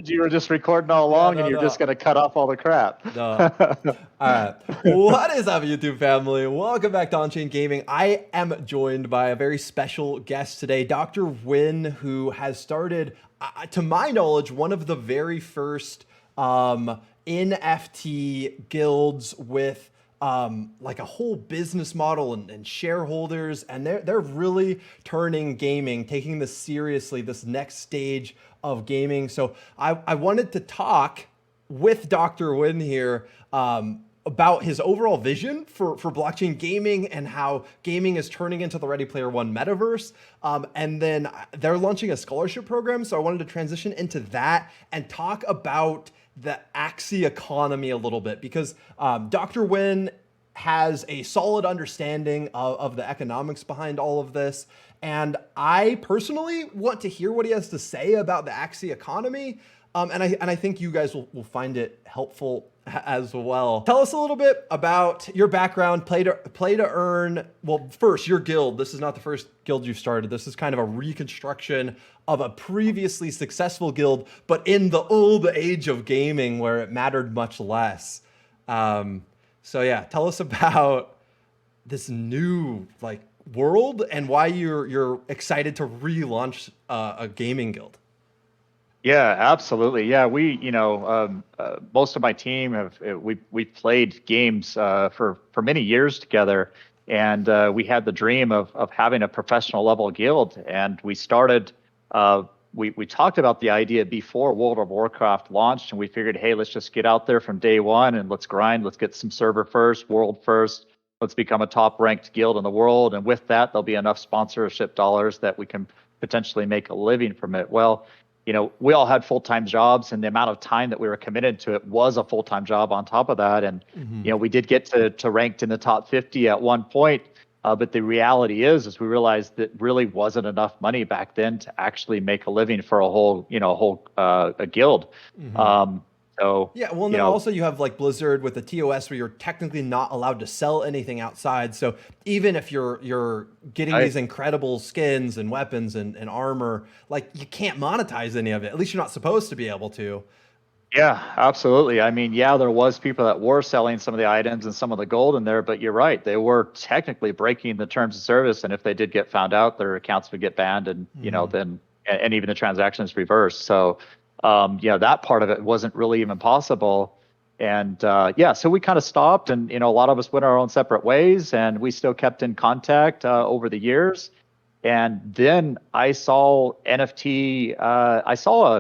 You were just recording all Yeah, along and no, you're just no, going to cut off all the crap. no. All right. What is up, YouTube family? Welcome back to On-Chain Gaming. I am joined by a very special guest today, Dr. Win, who has started, to my knowledge, one of the very first NFT guilds with like a whole business model and shareholders, and they're really turning gaming, taking this seriously, this next stage of gaming. So I wanted to talk with Dr. Win here about his overall vision for blockchain gaming and how gaming is turning into the Ready Player One metaverse. And then they're launching a scholarship program. So I wanted to transition into that and talk about the Axie economy a little bit because Dr. Win has a solid understanding of the economics behind all of this. And I personally want to hear what he has to say about the Axie economy. And I think you guys will find it helpful as well. Tell us a little bit about your background, play to earn. Well, first, your guild. This is not the first guild you've started. This is kind of a reconstruction of a previously successful guild, but in the old age of gaming where it mattered much less. So yeah, tell us about this new like world and why you're excited to relaunch a gaming guild. Yeah, absolutely. Yeah, most of my team we played games for many years together, and we had the dream of having a professional level guild. And we started. We talked about the idea before World of Warcraft launched, and we figured, hey, let's just get out there from day one and let's grind. Let's get some server first, world first. Let's become a top ranked guild in the world, and with that, there'll be enough sponsorship dollars that we can potentially make a living from it. Well, we all had full-time jobs, and the amount of time that we were committed to it was a full-time job on top of that. And, Mm-hmm. we did get to ranked in the top 50 at one point. But the reality is we realized that really wasn't enough money back then to actually make a living for a guild. Mm-hmm. Um, so, Yeah, well, and you then know, also you have like Blizzard with the TOS where you're technically not allowed to sell anything outside. So even if you're getting I, these incredible skins and weapons and armor, like you can't monetize any of it. At least you're not supposed to be able to. Yeah, absolutely. I mean, yeah, there was people that were selling some of the items and some of the gold in there, but you're right. They were technically breaking the terms of service, and if they did get found out, their accounts would get banned, and Mm-hmm. then and even the transactions reversed. So, that part of it wasn't really even possible. And yeah, so we kind of stopped, and a lot of us went our own separate ways, and we still kept in contact over the years. And then I saw NFT. I saw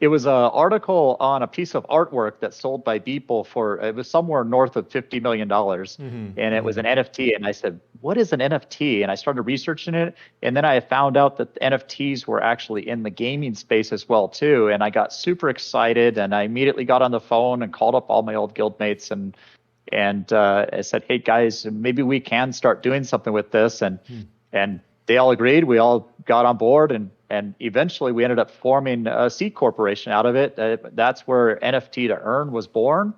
it was an article on a piece of artwork that sold by Beeple for it was somewhere north of $50 million, Mm-hmm. and it was Mm-hmm. an NFT. And I said, "What is an NFT?" And I started researching it, and then I found out that the NFTs were actually in the gaming space as well too. And I got super excited, and I immediately got on the phone and called up all my old guildmates and I said, "Hey guys, maybe we can start doing something with this." And they all agreed. We all got on board, and eventually we ended up forming a C corporation out of it. That's where NFT to Earn was born.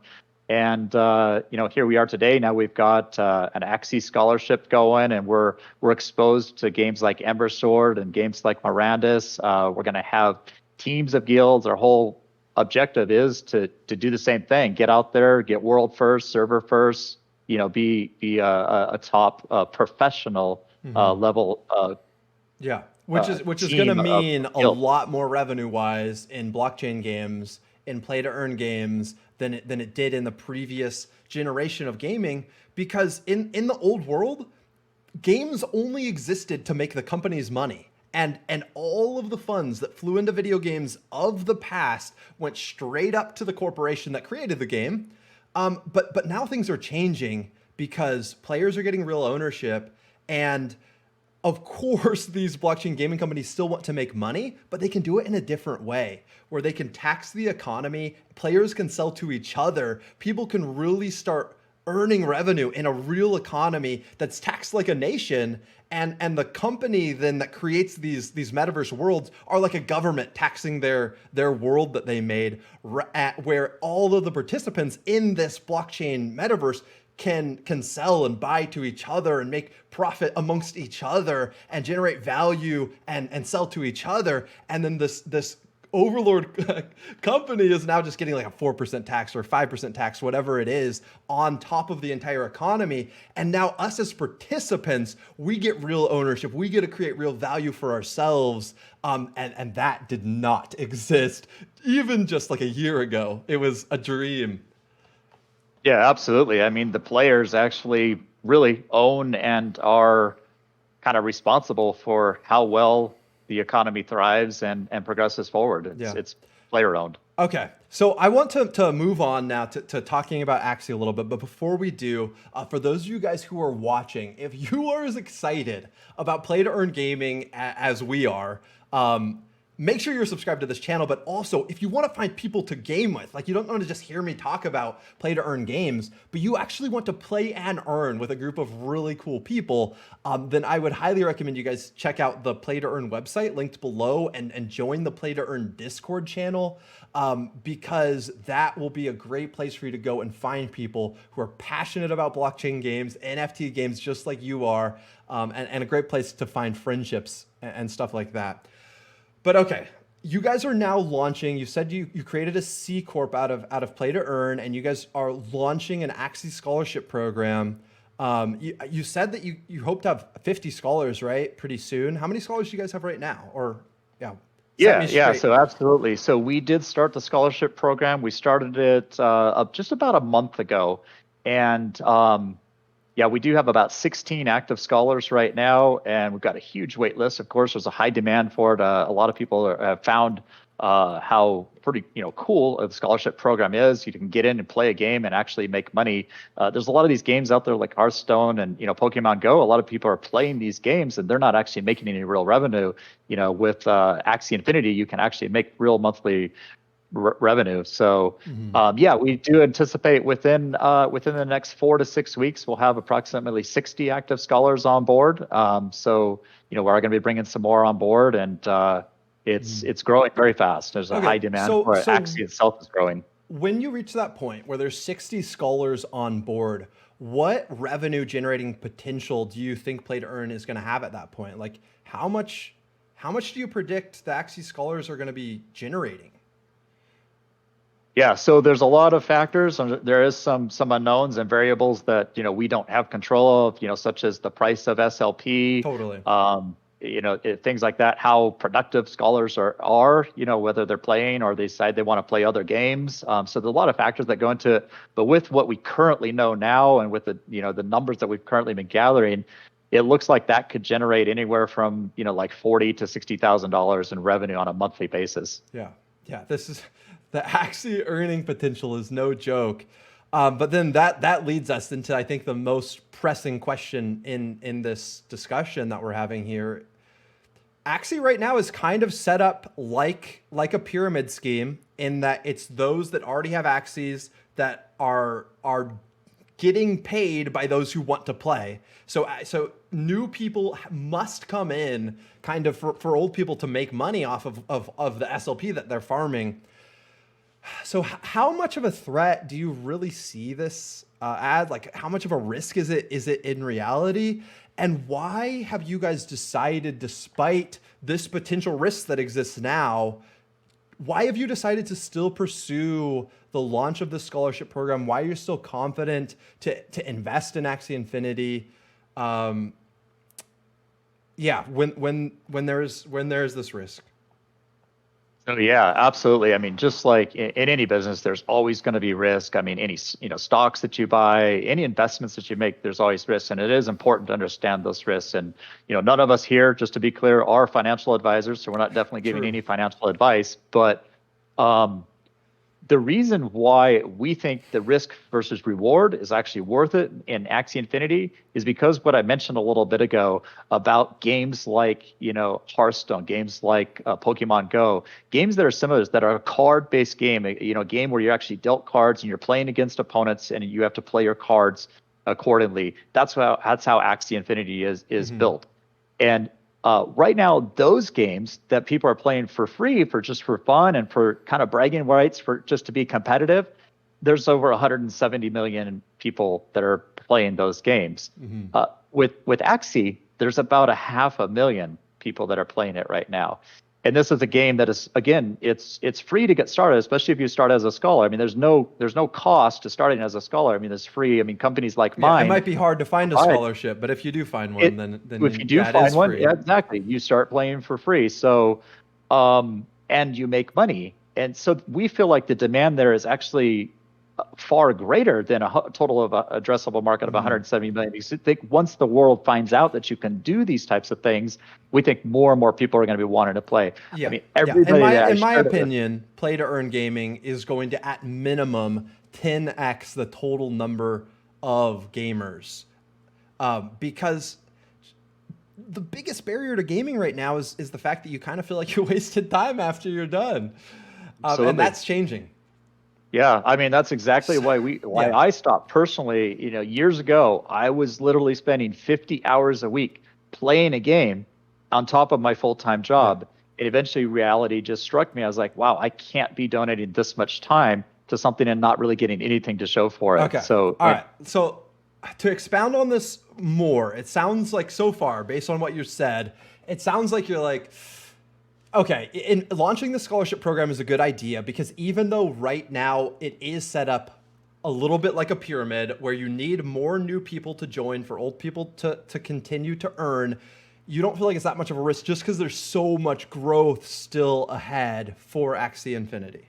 And here we are today. Now we've got an Axie Scholarship going, and we're exposed to games like Ember Sword and games like Mirandus. We're going to have teams of guilds. Our whole objective is to do the same thing: get out there, get world first, server first. Be a top professional Mm-hmm. level Yeah, which is going to team mean of a guild. lot more revenue wise in blockchain games, in play to earn games than it did in the previous generation of gaming because in the old world games only existed to make the companies money. And all of the funds that flew into video games of the past went straight up to the corporation that created the game. But now things are changing because players are getting real ownership, and of course, these blockchain gaming companies still want to make money, but they can do it in a different way where they can tax the economy, players can sell to each other, people can really start earning revenue in a real economy that's taxed like a nation. And the company then that creates these metaverse worlds are like a government taxing their world that they made, where all of the participants in this blockchain metaverse can sell and buy to each other and make profit amongst each other and generate value and sell to each other. And then this overlord company is now just getting like a 4% tax or 5% tax, whatever it is, on top of the entire economy. And now us as participants, we get real ownership. We get to create real value for ourselves. And that did not exist even just like a year ago. It was a dream. Yeah, absolutely. I mean, the players actually really own and are kind of responsible for how well the economy thrives and progresses forward. Yeah. It's player owned. Okay, so I want to move on now to talking about Axie a little bit. But before we do, for those of you guys who are watching, if you are as excited about play to earn gaming as we are, make sure you're subscribed to this channel. But also, if you want to find people to game with, like you don't want to just hear me talk about play to earn games, but you actually want to play and earn with a group of really cool people, then I would highly recommend you guys check out the play to earn website linked below and join the play to earn Discord channel, because that will be a great place for you to go and find people who are passionate about blockchain games, NFT games, just like you are, and a great place to find friendships and stuff like that. But okay, you guys are now launching. You said you created a C Corp out of Play to Earn, and you guys are launching an Axie Scholarship program. You said that you hope to have 50 scholars, right? Pretty soon. How many scholars do you guys have right now? Or Yeah. So absolutely. So we did start the scholarship program. We started it just about a month ago, and yeah, we do have about 16 active scholars right now, and we've got a huge wait list. Of course, there's a high demand for it. A lot of people have found how pretty cool the scholarship program is. You can get in and play a game and actually make money. There's a lot of these games out there like Hearthstone and Pokemon Go. A lot of people are playing these games and they're not actually making any real revenue. With Axie Infinity, you can actually make real monthly revenue. So yeah, we do anticipate within the next 4 to 6 weeks, we'll have approximately 60 active scholars on board. So we're going to be bringing some more on board, and it's growing very fast. There's a high demand for it. Axie itself is growing. When you reach that point where there's 60 scholars on board, what revenue generating potential do you think Play to Earn is going to have at that point? Like how much do you predict the Axie scholars are going to be generating? Yeah, so there's a lot of factors. There is some unknowns and variables that we don't have control of. Such as the price of SLP. Totally. Things like that. How productive scholars are. Whether they're playing or they decide they want to play other games. So there's a lot of factors that go into it. But with what we currently know now, and with the the numbers that we've currently been gathering, it looks like that could generate anywhere from like $40,000 to $60,000 in revenue on a monthly basis. Yeah. This is. The Axie earning potential is no joke. But then that leads us into, I think, the most pressing question in this discussion that we're having here. Axie right now is kind of set up like a pyramid scheme, in that it's those that already have Axies that are getting paid by those who want to play. So new people must come in kind of for old people to make money off of the SLP that they're farming. So how much of a threat do you really see this ad? Like, how much of a risk is it in reality? And why have you guys decided, despite this potential risk that exists now, why have you decided to still pursue the launch of the scholarship program? Why are you still confident to invest in Axie Infinity? Yeah, when there's this risk. So yeah, absolutely. I mean, just like in any business, there's always going to be risk. I mean, any stocks that you buy, any investments that you make, there's always risks, and it is important to understand those risks. And none of us here, just to be clear, are financial advisors, so we're not definitely giving any financial advice. But the reason why we think the risk versus reward is actually worth it in Axie Infinity is because what I mentioned a little bit ago about games like, Hearthstone, games like Pokemon Go, games that are similar, that are a card-based game, a game where you're actually dealt cards and you're playing against opponents and you have to play your cards accordingly. That's how Axie Infinity is built. And right now, those games that people are playing for free, for fun and for kind of bragging rights, for just to be competitive, there's over 170 million people that are playing those games. With Axie, there's about 500,000 people that are playing it right now. And this is a game that is, again, it's free to get started, especially if you start as a scholar. I mean, there's no cost to starting as a scholar. I mean, it's free. I mean, companies like Yeah, it mine might be hard to find a provide scholarship, but if you do find one, it. If you do yeah, it is find one, free. yeah, exactly. You start playing for free. So, and you make money. And so we feel like the demand there is actually far greater than a total of addressable market of 170 million. Because I think once the world finds out that you can do these types of things, we think more and more people are going to be wanting to play. I Yeah, mean, yeah. In everybody that I my shared it with, opinion, play to earn gaming is going to at minimum 10x the total number of gamers, because the biggest barrier to gaming right now is the fact that you kind of feel like you wasted time after you're done, and absolutely. that's changing. Yeah, I mean that's exactly why Yeah, I stopped personally. Years ago, I was literally spending 50 hours a week playing a game on top of my full-time yeah. job. And eventually reality just struck me. I was like, wow, I can't be donating this much time to something and not really getting anything to show for it. Okay. So, All right. So to expound on this more, it sounds like so far, based on what you said, it sounds like you're like, okay, in launching the scholarship program is a good idea because even though right now it is set up a little bit like a pyramid where you need more new people to join for old people to continue to earn, you don't feel like it's that much of a risk just because there's so much growth still ahead for Axie Infinity.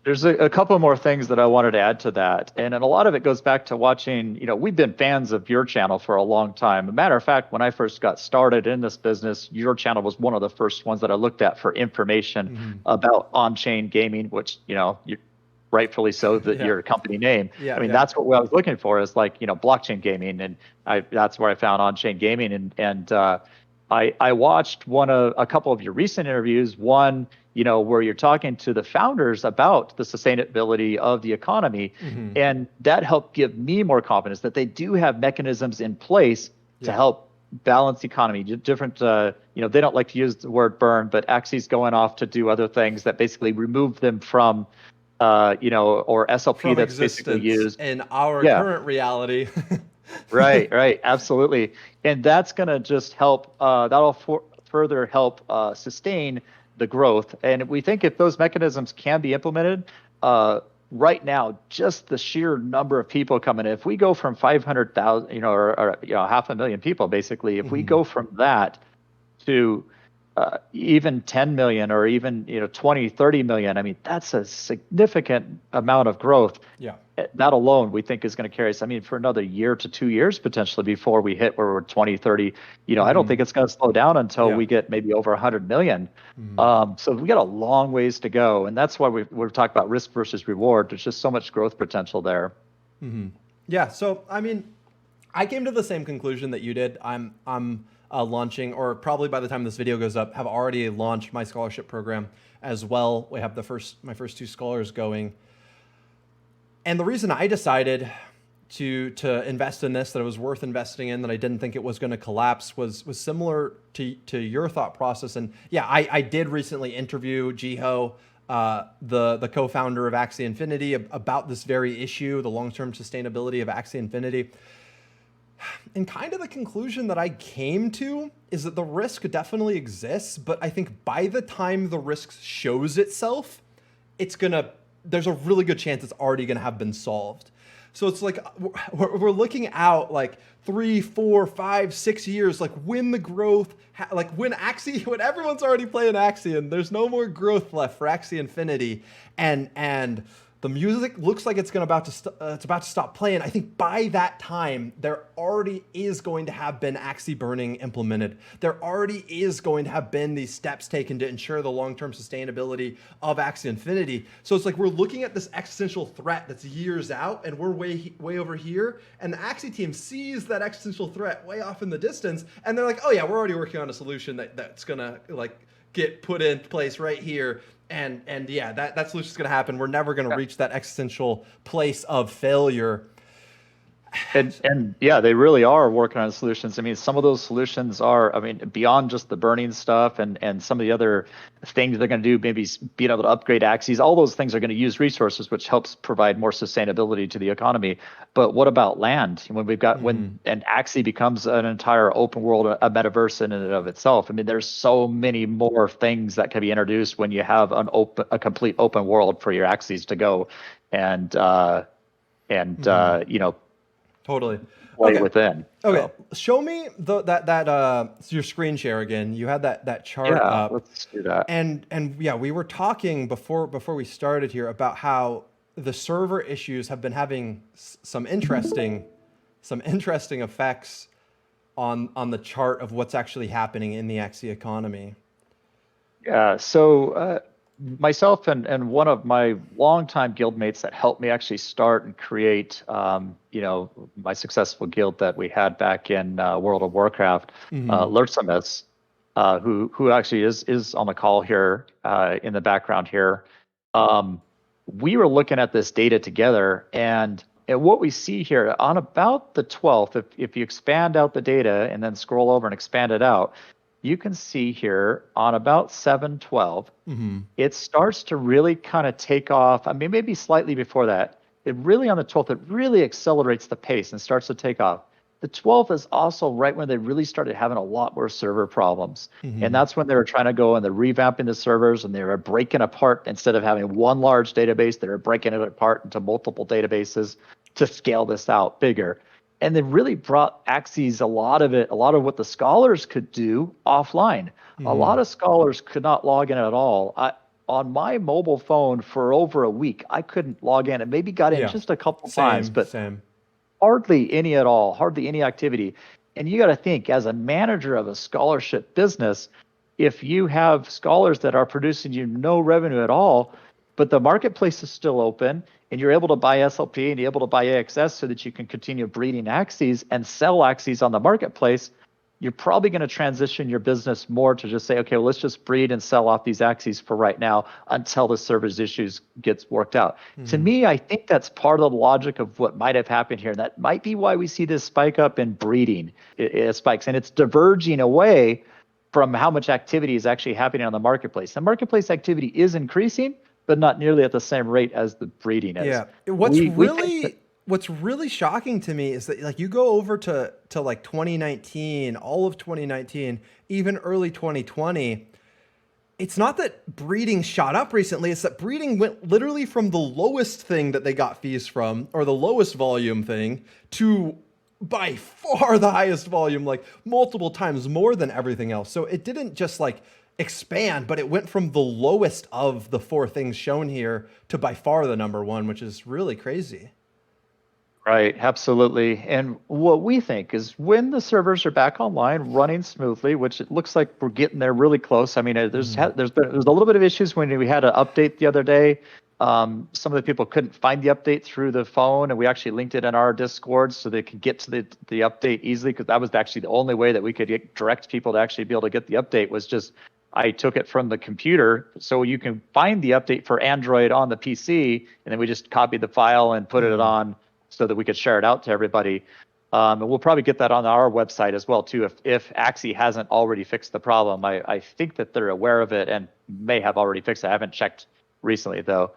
there's a couple more things that I wanted to add to that. And a lot of it goes back to watching, we've been fans of your channel for a long time. A matter of fact, when I first got started in this business, your channel was one of the first ones that I looked at for information about on-chain gaming, which, you rightfully so, that Yeah. your company name. I Yeah. mean, Yeah. that's what I was looking for is like, blockchain gaming. And that's where I found on-chain gaming. And I watched a couple of your recent interviews, one, where you're talking to the founders about the sustainability of the economy. And that helped give me more confidence that they do have mechanisms in place to Yeah. help balance the economy. Different, they don't like to use the word burn, but Axie's going off to do other things that basically remove them from, or SLP From that's basically existence used. in our Yeah. current reality. Right, absolutely. And that's going to just help, that'll further help sustain the growth. And we think if those mechanisms can be implemented, right now, just the sheer number of people coming in, if we go from 500,000, or 500,000 people, basically, if we go from that to even 10 million or even 20, 30 million, I mean, that's a significant amount of growth. Yeah. That alone we think is going to carry us, I mean, for another year to 2 years potentially before we hit where we're 20, 30. I don't think it's going to slow down until Yeah. we get maybe over 100 million. So we got a long ways to go, and that's why we're talking about risk versus reward. There's just so much growth potential there. Yeah. So, I mean, I came to the same conclusion that you did. I'm launching, or probably by the time this video goes up, have already launched my scholarship program as well. We have my first 2 scholars going. And the reason I decided to invest in this, that it was worth investing in, that I didn't think it was going to collapse, was similar to your thought process. And yeah, I did recently interview Jiho, the co-founder of Axie Infinity, about this very issue, the long-term sustainability of Axie Infinity. And kind of the conclusion that I came to is that the risk definitely exists, but I think by the time the risk shows itself, there's a really good chance it's already gonna have been solved. So it's like we're looking out like 3, 4, 5, 6 years, like when the growth, when everyone's already playing Axie and there's no more growth left for Axie Infinity, and the music looks like it's about to stop playing. I think by that time, there already is going to have been Axie burning implemented. There already is going to have been these steps taken to ensure the long-term sustainability of Axie Infinity. So it's like we're looking at this existential threat that's years out, and we're way over here. And the Axie team sees that existential threat way off in the distance, and they're like, "Oh yeah, we're already working on a solution that's gonna get put in place right here." And yeah, that solution's going to happen. We're never going to reach that existential place of failure. And yeah, they really are working on solutions. I mean, some of those solutions are, I mean, beyond just the burning stuff and some of the other things they're going to do, maybe being able to upgrade Axies, all those things are going to use resources, which helps provide more sustainability to the economy. But what about land? When we've got when an Axie becomes an entire open world, a metaverse in and of itself. I mean, there's so many more things that can be introduced when you have a complete open world for your Axies to go and you know, Totally. play Okay. within. Okay. So Show me your screen share again. You had that chart yeah, up. let's do that. And yeah, we were talking before we started here about how the server issues have been having some interesting effects on the chart of what's actually happening in the Axie economy. Yeah. So myself and one of my longtime guildmates that helped me actually start and create, you know, my successful guild that we had back in World of Warcraft, Lurtsamus, who actually is on the call here in the background here. We were looking at this data together, and what we see here on about the 12th, if you expand out the data and then scroll over and expand it out, you can see here on about 712, it starts to really kind of take off. I mean, maybe slightly before that, it really on the 12th, it really accelerates the pace and starts to take off. The 12th is also right when they really started having a lot more server problems. And that's when they were trying to go and they're revamping the servers and they were breaking apart. Instead of having one large database, they were breaking it apart into multiple databases to scale this out bigger. And they really brought Axies a lot of what the scholars could do offline. A lot of scholars could not log in at all. On my mobile phone for over a week, I couldn't log in and maybe got in Yeah. just a couple times, but Same. hardly any at all, hardly any activity. And you got to think, as a manager of a scholarship business, if you have scholars that are producing you no revenue at all, but the marketplace is still open and you're able to buy SLP and you're able to buy AXS so that you can continue breeding Axies and sell Axies on the marketplace, you're probably going to transition your business more to just say, okay, well, let's just breed and sell off these Axies for right now until the server's issues gets worked out. To me, I think that's part of the logic of what might have happened here. That might be why we see this spike up in breeding. It spikes, and it's diverging away from how much activity is actually happening on the marketplace. The marketplace activity is increasing, but not nearly at the same rate as the breeding is. Yeah. What's really shocking to me is that like you go over to like 2019, all of 2019, even early 2020, it's not that breeding shot up recently, it's that breeding went literally from the lowest thing that they got fees from, or the lowest volume thing, to by far the highest volume, like multiple times more than everything else. So it didn't just like expand, but it went from the lowest of the four things shown here to by far the number one, which is really crazy. Right, absolutely. And what we think is when the servers are back online, running smoothly, which it looks like we're getting there really close. I mean, there's a little bit of issues when we had an update the other day. Some of the people couldn't find the update through the phone, and we actually linked it in our Discord so they could get to the update easily, because that was actually the only way that we could direct people to actually be able to get the update was just I took it from the computer. So you can find the update for Android on the PC, and then we just copied the file and put it on so that we could share it out to everybody. And we'll probably get that on our website as well, too, if Axie hasn't already fixed the problem. I think that they're aware of it and may have already fixed it. I haven't checked recently, though.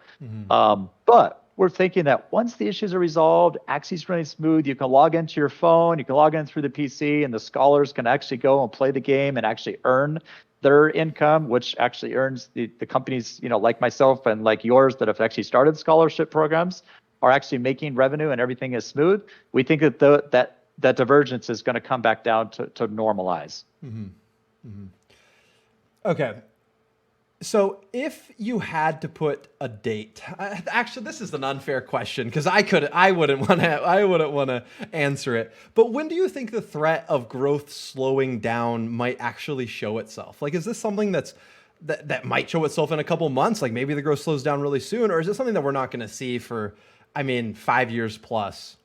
But we're thinking that once the issues are resolved, Axie's running smooth, you can log into your phone, you can log in through the PC, and the scholars can actually go and play the game and actually earn their income, which actually earns the companies, you know, like myself and like yours that have actually started scholarship programs are actually making revenue and everything is smooth. We think that that divergence is going to come back down to normalize. Okay. So if you had to put a date, actually, this is an unfair question because I wouldn't want to answer it. But when do you think the threat of growth slowing down might actually show itself? Like, is this something that might show itself in a couple months? Like maybe the growth slows down really soon, or is it something that we're not going to see for, I mean, 5 years plus?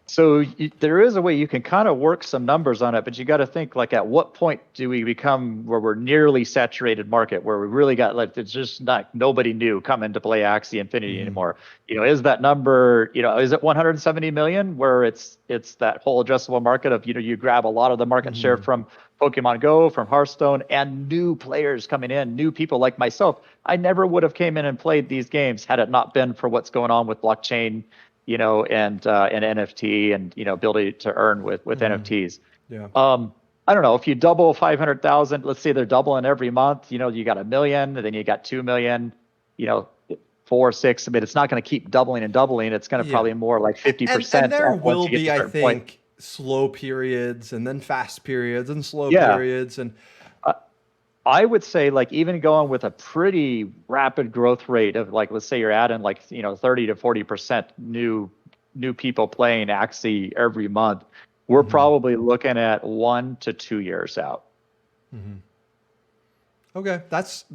So there is a way you can kind of work some numbers on it, but you got to think like at what point do we become where we're nearly saturated market, where we really got like it's just not nobody new coming to play Axie Infinity anymore. Is that number, is it 170 million where it's that whole addressable market of, you grab a lot of the market share from Pokemon Go, from Hearthstone, and new players coming in, new people like myself. I never would have came in and played these games had it not been for what's going on with blockchain, and NFT and, ability to earn with NFTs. Yeah. I don't know, if you double 500,000, let's say they're doubling every month, you got 1 million, and then you got 2 million, 4, 6. I mean, it's not going to keep doubling and doubling. It's going to probably more like 50%. And there once will you get be, to a I certain point. think, slow periods and then fast periods and slow Yeah. periods. And I would say like even going with a pretty rapid growth rate of like, let's say you're adding like, 30 to 40% new people playing Axie every month. We're probably looking at 1 to 2 years out. Okay. That's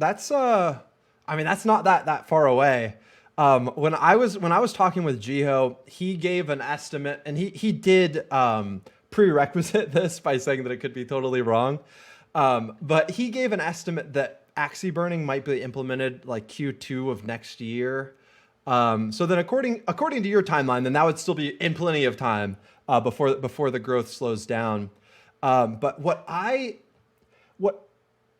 I mean, that's not that far away. When I was talking with Jiho, he gave an estimate, and he did prerequisite this by saying that it could be totally wrong. But he gave an estimate that Axie burning might be implemented like Q2 of next year. So then according to your timeline, then that would still be in plenty of time before the growth slows down. But what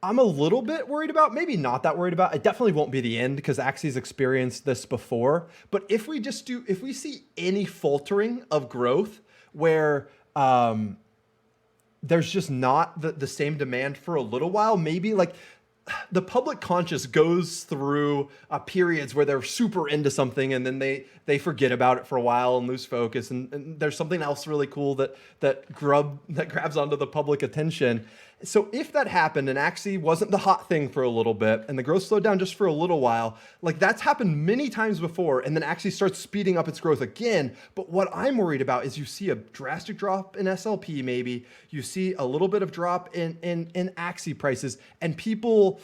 I'm a little bit worried about, maybe not that worried about, it definitely won't be the end because Axie's experienced this before. But if we see any faltering of growth where there's just not the same demand for a little while, maybe like the public conscious goes through periods where they're super into something and then they forget about it for a while and lose focus, and there's something else really cool that grabs onto the public attention. So if that happened and Axie wasn't the hot thing for a little bit and the growth slowed down just for a little while, like that's happened many times before, and then Axie starts speeding up its growth again. But what I'm worried about is you see a drastic drop in SLP, maybe you see a little bit of drop in Axie prices, and people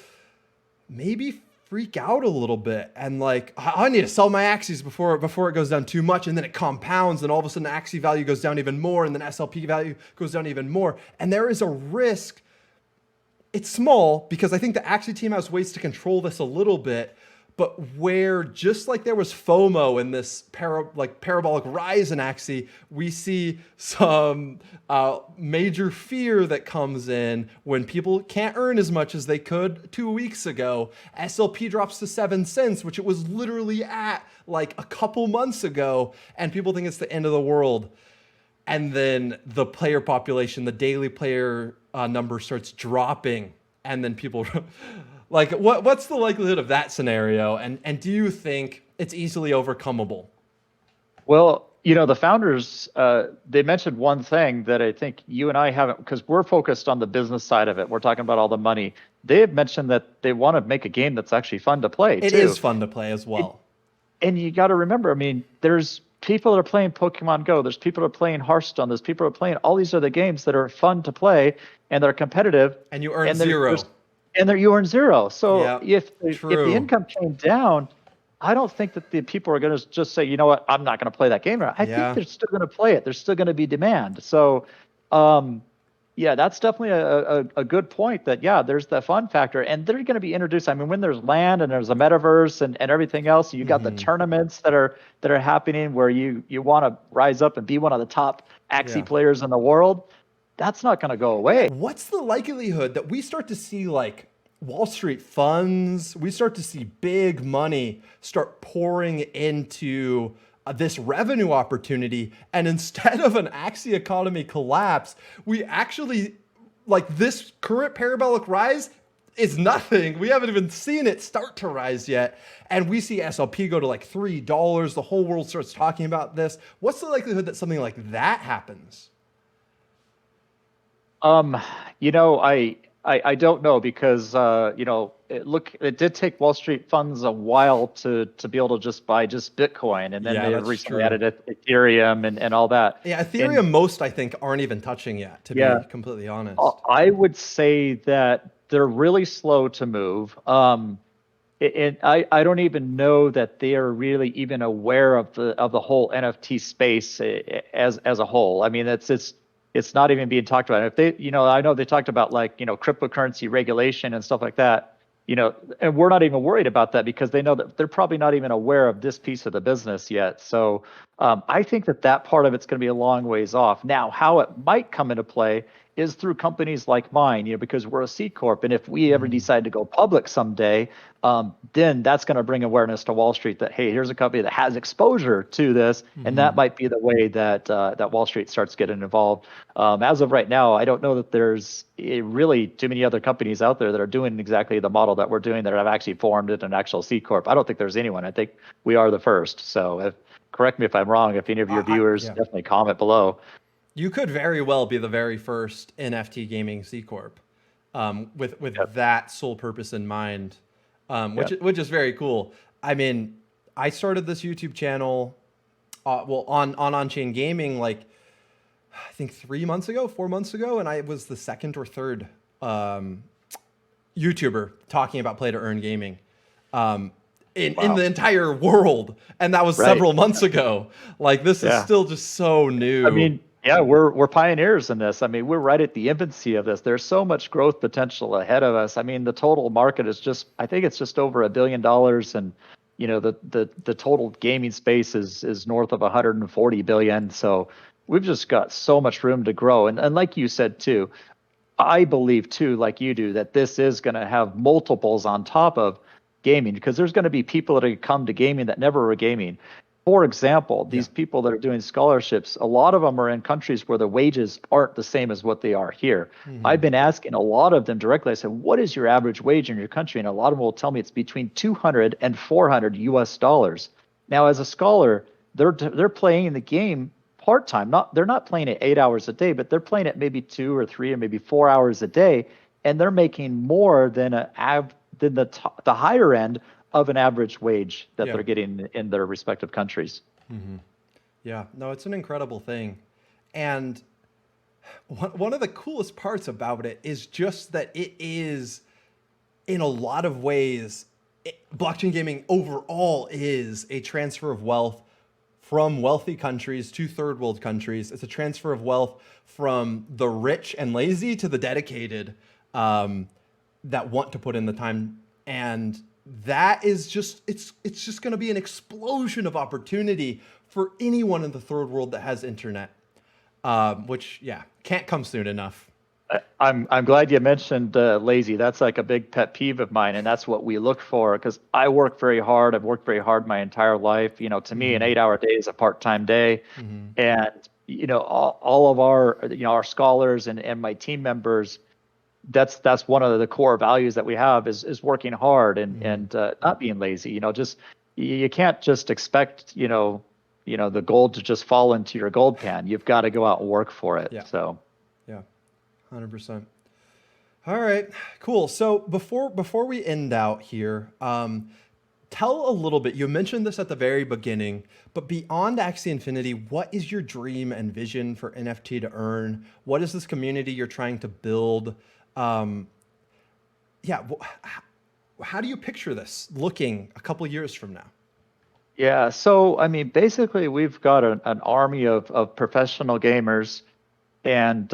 maybe freak out a little bit and like, I need to sell my Axies before it goes down too much, and then it compounds, and all of a sudden Axie value goes down even more, and then SLP value goes down even more, and there is a risk. It's small because I think the Axie team has ways to control this a little bit, but where just like there was FOMO in this parabolic rise in Axie, we see some major fear that comes in when people can't earn as much as they could 2 weeks ago. SLP drops to 7 cents, which it was literally at like a couple months ago, and people think it's the end of the world. And then the player population, the daily player number starts dropping, and then people like, what's the likelihood of that scenario? And do you think it's easily overcomable? Well, the founders, they mentioned one thing that I think you and I haven't, because we're focused on the business side of it. We're talking about all the money. They have mentioned that they want to make a game that's actually fun to play. It is fun to play as well. And you got to remember, I mean, there's people that are playing Pokemon Go. There's people that are playing Hearthstone. There's people that are playing all these other games that are fun to play and they're competitive. And you earn zero. You earn zero. So Yeah, if the income came down, I don't think that the people are going to just say, you know what, I'm not going to play that game. I think they're still going to play it. There's still going to be demand. So, that's definitely a good point that, there's the fun factor. And they're going to be introduced. I mean, when there's land and there's a metaverse and everything else, you got the tournaments that are happening where you want to rise up and be one of the top Axie players in the world. That's not going to go away. What's the likelihood that we start to see like Wall Street funds, we start to see big money start pouring into this revenue opportunity, and instead of an Axie economy collapse, we actually, like, this current parabolic rise is nothing. We haven't even seen it start to rise yet, and we see SLP go to like $3. The whole world starts talking about this. What's the likelihood that something like that happens? I don't know because it did take Wall Street funds a while to be able to just buy Bitcoin, and then they recently added Ethereum and all that. Yeah, Ethereum, most I think aren't even touching yet, to be completely honest. I would say that they're really slow to move. And I don't even know that they are really even aware of the whole NFT space as a whole. I mean, it's not even being talked about. If they, I know they talked about like, cryptocurrency regulation and stuff like that, and we're not even worried about that because they know that they're probably not even aware of this piece of the business yet. So I think that part of it's going to be a long ways off. Now, how it might come into play is through companies like mine, because we're a C corp, and if we ever decide to go public someday, then that's going to bring awareness to Wall Street that, hey, here's a company that has exposure to this, and that might be the way that Wall Street starts getting involved. As of right now, I don't know that there's really too many other companies out there that are doing exactly the model that we're doing that have actually formed it an actual C corp. I don't think there's anyone. I think we are the first. So correct me if I'm wrong. If any of your viewers, Yeah. definitely comment below. You could very well be the very first NFT gaming C corp, with Yep. that sole purpose in mind, Yep. which is very cool. I mean, I started this YouTube channel, well, on chain gaming, like I think 3 months ago, 4 months ago, and I was the second or third YouTuber talking about play to earn gaming. In Wow. the entire world, and that was Right. several months ago. Like this is Yeah. still just so new. I mean, yeah, we're pioneers in this. I mean, we're right at the infancy of this. There's so much growth potential ahead of us. I mean, the total market is I think it's just over $1 billion, and the total gaming space is north of 140 billion. So we've just got so much room to grow. And like you said too, I believe too, like you do, that this is going to have multiples on top of gaming because there's going to be people that are come to gaming that never were gaming. For example, Yeah. these people that are doing scholarships, a lot of them are in countries where the wages aren't the same as what they are here. I've been asking a lot of them directly. I said, what is your average wage in your country? And a lot of them will tell me it's between 200 and 400 US dollars. Now, as a scholar, they're playing the game part-time. They're not playing it 8 hours a day, but they're playing it maybe 2 or 3 or maybe 4 hours a day, and they're making more than the higher end of an average wage that Yeah. they're getting in their respective countries. Yeah, no, it's an incredible thing. And one of the coolest parts about it is just that it is, in a lot of ways, blockchain gaming overall is a transfer of wealth from wealthy countries to third world countries. It's a transfer of wealth from the rich and lazy to the dedicated, that want to put in the time. And that is just, it's just going to be an explosion of opportunity for anyone in the third world that has internet, which, yeah, can't come soon enough. I'm glad you mentioned lazy. That's like a big pet peeve of mine, and that's what we look for because I work very hard. I've worked very hard my entire life. To me, an 8-hour day is a part-time day, and all of our scholars and my team members. That's one of the core values that we have is working hard and not being lazy. Just you can't just expect the gold to just fall into your gold pan. You've got to go out and work for it. Yeah. So. Yeah, 100%. All right, cool. So before we end out here, tell a little bit. You mentioned this at the very beginning, but beyond Axie Infinity, what is your dream and vision for NFT to earn? What is this community you're trying to build? Yeah, how do you picture this looking a couple years from now? Yeah, so I mean, basically, we've got an army of professional gamers, and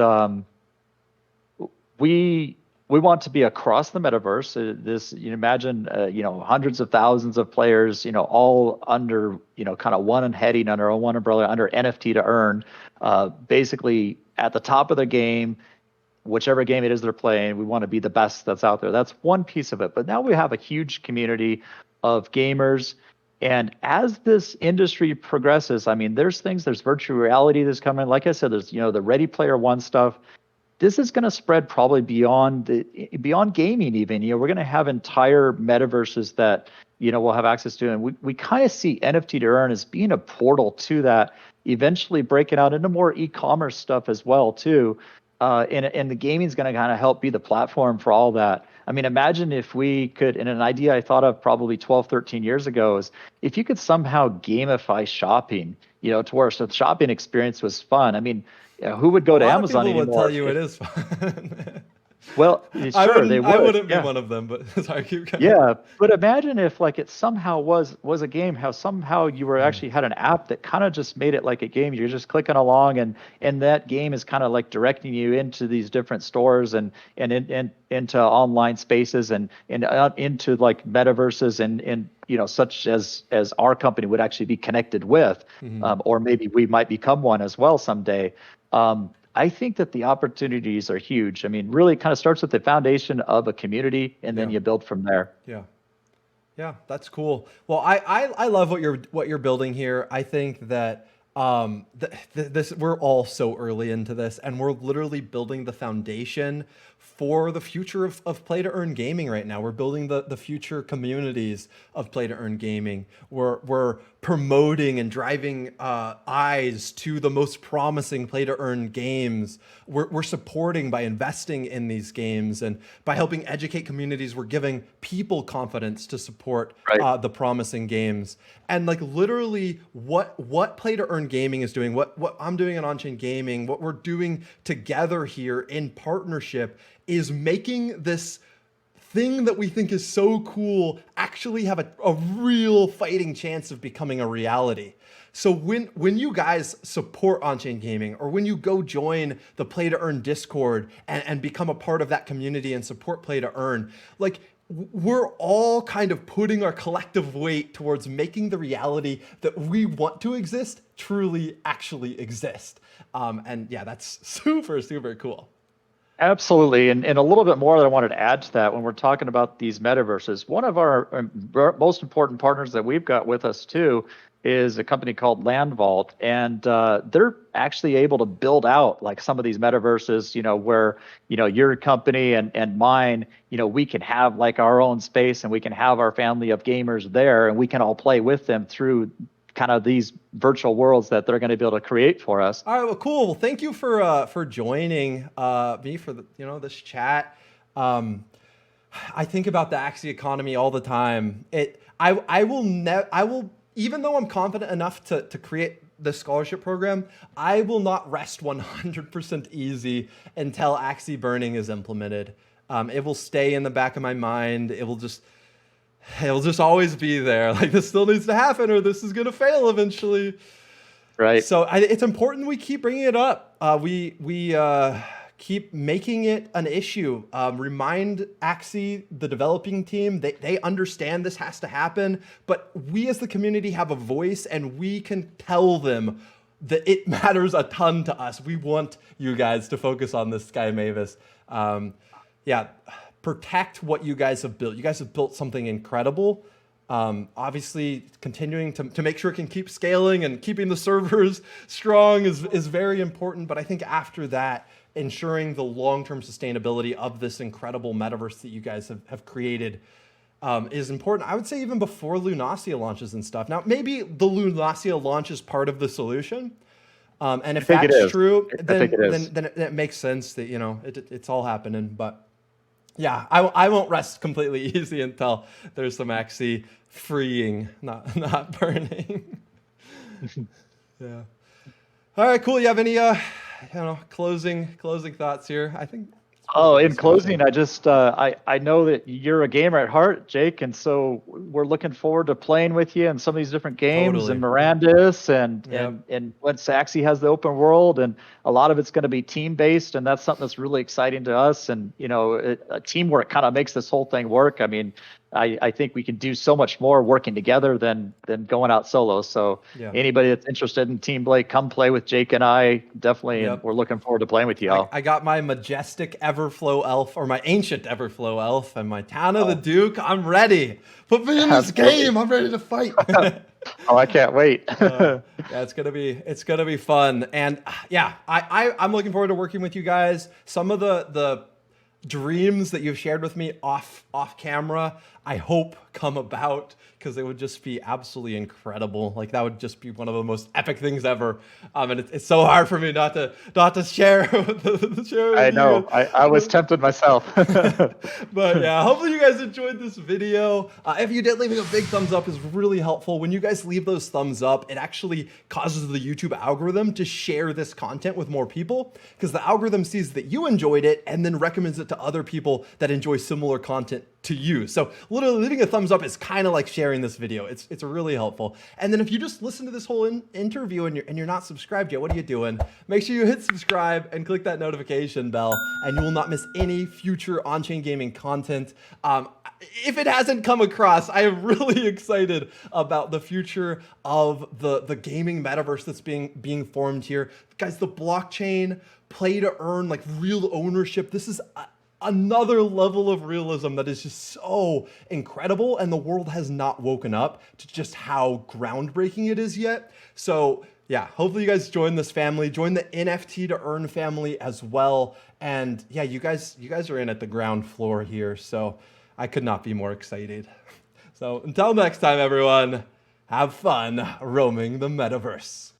we want to be across the metaverse. This, imagine, hundreds of thousands of players, all under, kind of one heading under one umbrella under NFT to earn, basically at the top of the game. Whichever game it is they're playing, we want to be the best that's out there. That's one piece of it. But now we have a huge community of gamers. And as this industry progresses, I mean, there's virtual reality that's coming. Like I said, there's, the Ready Player One stuff. This is going to spread probably beyond gaming even. We're going to have entire metaverses that, we'll have access to. And we kind of see NFT to earn as being a portal to that, eventually breaking out into more e-commerce stuff as well, too. And the gaming is going to kind of help be the platform for all that. I mean, imagine if we could, and an idea I thought of probably 12, 13 years ago is if you could somehow gamify shopping, to where the shopping experience was fun. I mean, who would go A to lot of Amazon people would anymore? tell you it is fun. Well, sure, they I would. wouldn't be Yeah. one of them, but sorry, keep going. Yeah, but imagine if like it somehow was a game, how somehow you were Mm, actually had an app that kind of just made it like a game. You're just clicking along and that game is kind of like directing you into these different stores and into online spaces and into like metaverses and such as our company would actually be connected with, mhm. or maybe we might become one as well someday. I think that the opportunities are huge. I mean, really kind of starts with the foundation of a community and then Yeah, you build from there. yeah. Yeah, that's cool. Well, I love what you're building here. I think that this we're all so early into this, and we're literally building the foundation for the future of play to earn gaming right now. We're building the future communities of play to earn gaming. We're promoting and driving eyes to the most promising play to earn games. We're supporting by investing in these games and by helping educate communities. We're giving people confidence to support Right. the promising games. And like literally what play to earn gaming is doing, what I'm doing at on-chain gaming, what we're doing together here in partnership is making this thing that we think is so cool actually have a real fighting chance of becoming a reality. So when you guys support on-chain gaming, or when you go join the Play to Earn Discord and become a part of that community and support Play to Earn, like we're all kind of putting our collective weight towards making the reality that we want to exist truly actually exist. And yeah, that's super, super cool. Absolutely. And a little bit more that I wanted to add to that when we're talking about these metaverses, one of our most important partners that we've got with us too is a company called Land Vault. And they're actually able to build out like some of these metaverses, where, your company and mine, we can have like our own space and we can have our family of gamers there and we can all play with them through kind of these virtual worlds that they're going to be able to create for us. All right, well, cool. Well, thank you for joining me for this chat. Um, I think about the Axie economy all the time. I will even though I'm confident enough to create the scholarship program, I will not rest 100% easy until Axie burning is implemented. It will stay in the back of my mind. It'll just always be there. Like this still needs to happen, or this is gonna fail eventually. Right. So it's important we keep bringing it up. We keep making it an issue. Remind Axie, the developing team, they understand this has to happen, but we as the community have a voice and we can tell them that it matters a ton to us. We want you guys to focus on this, Sky Mavis. Yeah, protect what you guys have built. You guys have built something incredible. Obviously, continuing to make sure it can keep scaling and keeping the servers strong is very important. But I think after that, ensuring the long-term sustainability of this incredible metaverse that you guys have created is important. I would say even before Lunasia launches and stuff. Now, maybe the Lunasia launch is part of the solution. And if I think it that's is. true, I think it is. then it makes sense that it's all happening. But yeah, I won't rest completely easy until there's some Axie freeing, not burning. Yeah. All right, cool. You have any closing thoughts here? I think. Oh, in closing, I just I know that you're a gamer at heart, Jake, and so we're looking forward to playing with you in some of these different games and Totally. Mirandus and Yep. and once Axie has the open world and a lot of it's going to be team based and that's something that's really exciting to us and teamwork kind of makes this whole thing work. I mean, I think we can do so much more working together than going out solo. So Yeah. anybody that's interested in Team Blake, come play with Jake and I definitely, and Yep. we're looking forward to playing with you all. I got my majestic Everflow elf, or my ancient Everflow elf, and my Tana the Duke. I'm ready. Put me in this Absolutely. game. I'm ready to fight. Oh, I can't wait. Yeah, it's gonna be fun, and yeah, I'm looking forward to working with you guys. Some of the dreams that you've shared with me off camera, I hope come about because it would just be absolutely incredible. Like that would just be one of the most epic things ever. And it's so hard for me not to share share with I know. you. I was tempted myself. But yeah, hopefully you guys enjoyed this video. If you did, leaving a big thumbs up is really helpful. When you guys leave those thumbs up, it actually causes the YouTube algorithm to share this content with more people, because the algorithm sees that you enjoyed it and then recommends it to other people that enjoy similar content to you. So literally leaving a thumbs up is kind of like sharing this video. It's really helpful. And then if you just listen to this whole interview and you're not subscribed yet, what are you doing? Make sure you hit subscribe and click that notification bell, and you will not miss any future on-chain gaming content. If it hasn't come across, I am really excited about the future of the gaming metaverse that's being formed here. Guys, the blockchain, play to earn, like real ownership. This is another level of realism that is just so incredible, and the world has not woken up to just how groundbreaking it is yet. So yeah, hopefully you guys join this family, join the NFT to earn family as well. And yeah, you guys are in at the ground floor here, so I could not be more excited. So until next time, everyone, have fun roaming the metaverse.